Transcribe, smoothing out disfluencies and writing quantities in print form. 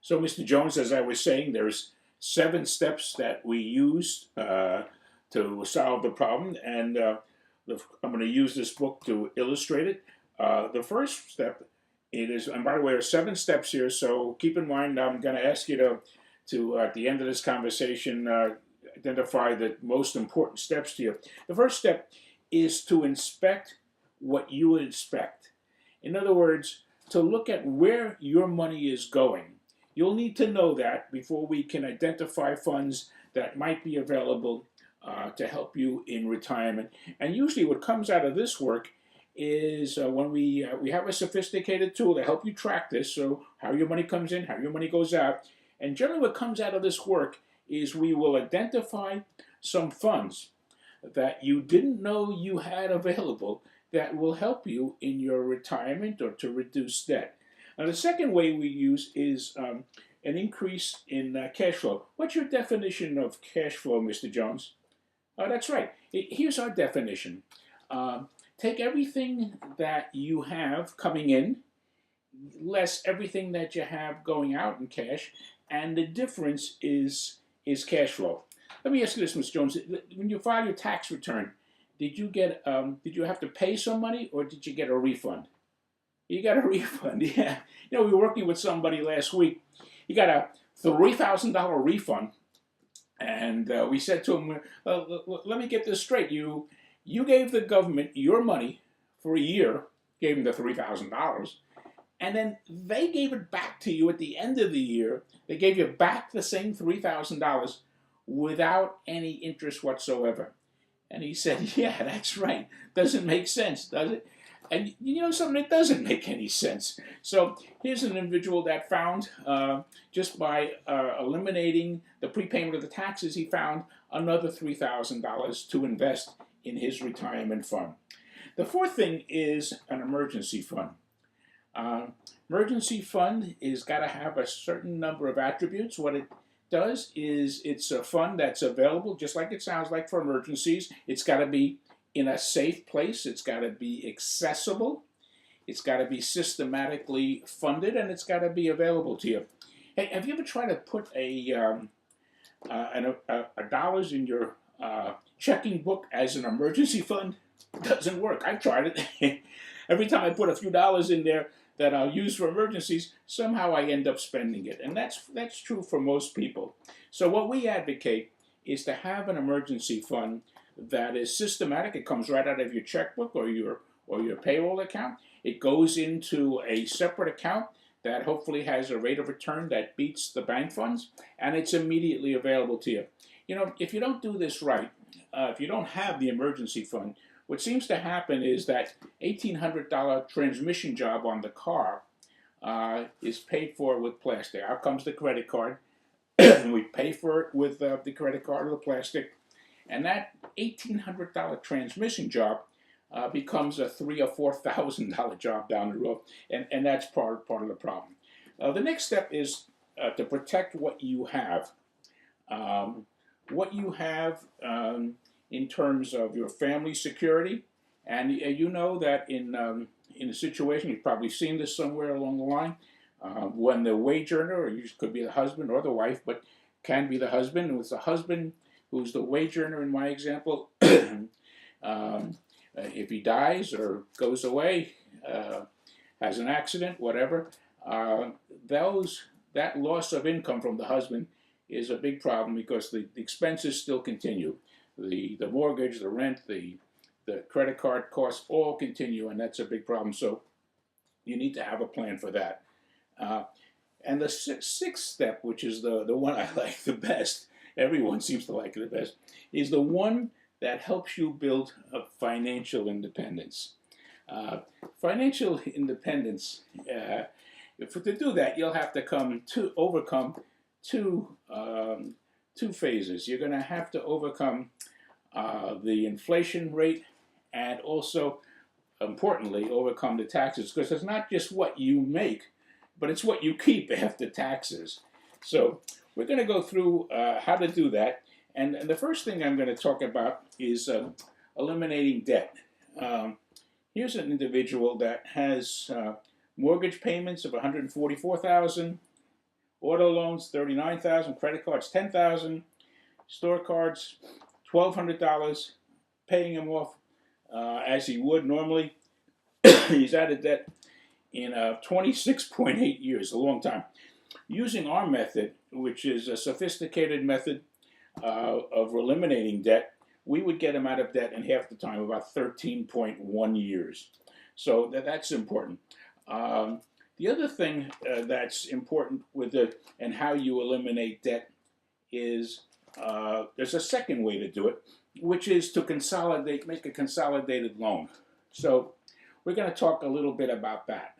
So, Mr. Jones, as I was saying, there's 7 steps that we use to solve the problem, and I'm going to use this book to illustrate it. The first step, it is, and by the way, there are 7 steps here. So keep in mind, I'm going to ask you to at the end of this conversation, identify the most important steps to you. The first step is to inspect what you would expect. In other words, to look at where your money is going. You'll need to know that before we can identify funds that might be available to help you in retirement. And usually, what comes out of this work is when we have a sophisticated tool to help you track this, so how your money comes in, how your money goes out. And generally, what comes out of this work is we will identify some funds that you didn't know you had available that will help you in your retirement or to reduce debt. Now, the second way we use is an increase in cash flow. What's your definition of cash flow, Mr. Jones? That's right. Here's our definition. Take everything that you have coming in, less everything that you have going out in cash, and the difference is cash flow. Let me ask you this, Mr. Jones. When you file your tax return, did you have to pay some money or did you get a refund? You got a refund, yeah. You know, we were working with somebody last week. He got a $3,000 refund, and we said to him, "Let me get this straight. You gave the government your money for a year, gave them the $3,000, and then they gave it back to you at the end of the year. They gave you back the same $3,000 without any interest whatsoever." And he said, "Yeah, that's right. Doesn't make sense, does it?" And you know something, it doesn't make any sense. So here's an individual that found, just by eliminating the prepayment of the taxes, he found another $3,000 to invest in his retirement fund. The fourth thing is an emergency fund. Emergency fund is got to have a certain number of attributes. What it does is it's a fund that's available, just like it sounds like, for emergencies. It's got to be in a safe place. It's got to be accessible. It's got to be systematically funded, and it's got to be available to you. Hey, have you ever tried to put a dollars in your checking book as an emergency fund? It doesn't work. I've tried it. Every time I put a few dollars in there that I'll use for emergencies, somehow I end up spending it, and that's true for most people. So what we advocate is to have an emergency fund that is systematic. It comes right out of your checkbook or your payroll account. It goes into a separate account that hopefully has a rate of return that beats the bank funds, and it's immediately available to you. You know, if you don't do this right, if you don't have the emergency fund, what seems to happen is that $1,800 transmission job on the car is paid for with plastic. Out comes the credit card, and we pay for it with the credit card or the plastic. And that $1,800 transmission job becomes a $3,000 or $4,000 job down the road, and that's part of the problem. The next step is to protect what you have. What you have in terms of your family security, and you know that in a situation, you've probably seen this somewhere along the line, when the wage earner, or you could be the husband or the wife, but can be the husband, and it's the husband who's the wage earner in my example, if he dies or goes away, has an accident, whatever, that loss of income from the husband is a big problem because the expenses still continue. The mortgage, the rent, the credit card costs all continue, and that's a big problem. So you need to have a plan for that. And the sixth step, which is the one I like the best, everyone seems to like it the best, is the one that helps you build a financial independence. Financial independence, to do that, you'll have to overcome two phases. You're going to have to overcome the inflation rate and also, importantly, overcome the taxes, because it's not just what you make, but it's what you keep after taxes. So we're going to go through how to do that. And the first thing I'm going to talk about is eliminating debt. Here's an individual that has mortgage payments of $144,000, Auto loans, $39,000. Credit cards, $10,000. Store cards, $1,200. Paying him off as he would normally. He's out of debt in 26.8 years, a long time. Using our method, which is a sophisticated method of eliminating debt, we would get him out of debt in half the time, about 13.1 years. So that's important. The other thing that's important with it and how you eliminate debt is there's a second way to do it, which is to consolidate, make a consolidated loan. So we're going to talk a little bit about that.